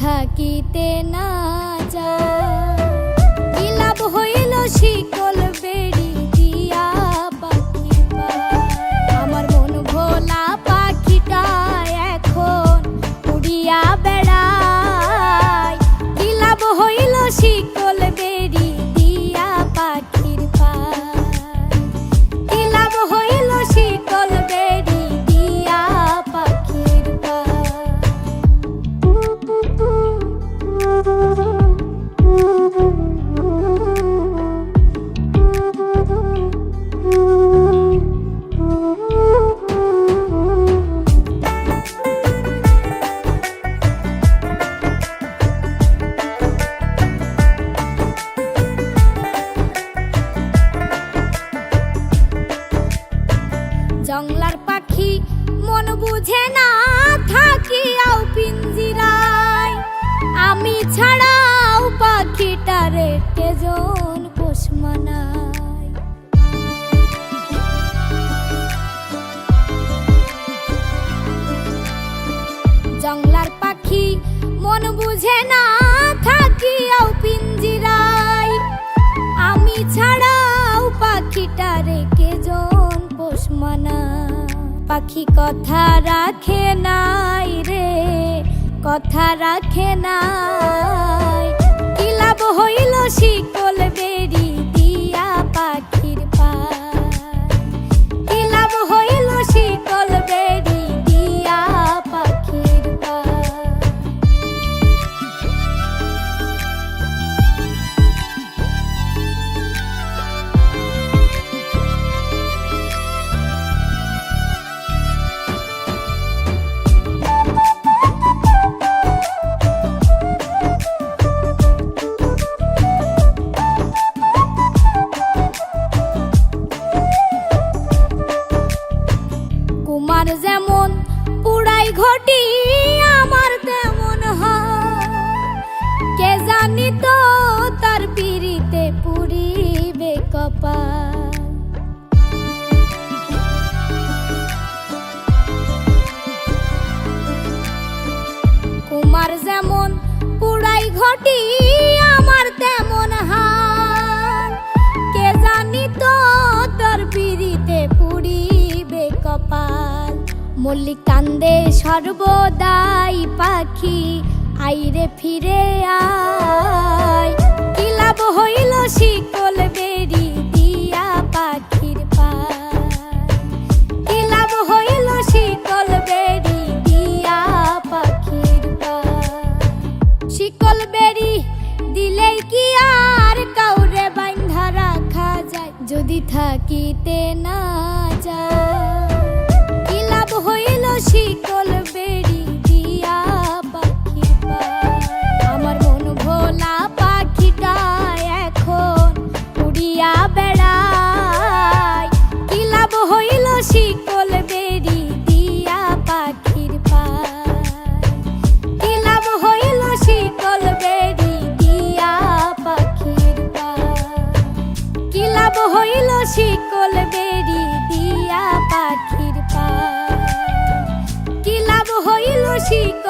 থাকিতে না যায়। কি লাভ হইল শিকল বেড়ি দিয়া পাখির পায়। আমার মন ভোলা পাখিটা এখন উড়িয়া বেড়ায়। কি লাভ হইল শিকল বেড়ি দিয়া পাখির পায়। কি লাভ হইল শিকল বেড়ি দিয়া পাখির পায়। জংলার পাখি মন বুঝে না থাকিয়াও পিঞ্জিরায়। আমি ছাড়াও পাখিটারে কেজন পোষ মানায়। জংলার পাখি মন বুঝে না থাকিয়াও পিঞ্জিরায়। আমি ছাড়াও পাখিটারে কেজন পোষ মানায়। পাখি কথা রাখে নাই রে, কথা রাখে নাই। কি লাভ হইল শিকল বেড়ি দিয়া পাখির পায়। কি লাভ হইল শিকল বেড়ি দিয়া পাখির পায়। কুমার যেমন পুরাই ঘটি আমার তেমন হয়। কে জানি তো তার পিরিতে পুরিবে কপাল। কুমার যেমন পুরাই ঘটি আমার তেমন হয়। কে জানি তো তোর পিরিতে পুরিবে কপাল। মল্লিক কান্দে সর্বদাই পাখি আইরে ফিরে আয়। কি লাভ হইল শিকল বেড়ি দিয়া পাখির পায়। কি লাভ হইল শিকল বেড়ি দিয়া পাখির পায়। শিকল বেড়ি দিলেই কি আর কাউরে বাঁধা রাখা যায়। যদি থাকিতে না যায়। কি লাভ হইল শিকল বেড়ি দিয়া পাখির পায়। আমার মন ভোলা পাখিটা এখন উড়িয়া বেড়ায়। কি লাভ হইল শিকল বেড়ি দিয়া পাখির পায়। কি লাভ হইল শিকল বেড়ি দিয়া পাখির পায়। কি লাভ হইল শিকল বেড়ি দিয়া পাখির পায়। কি লাভ হইল শিকল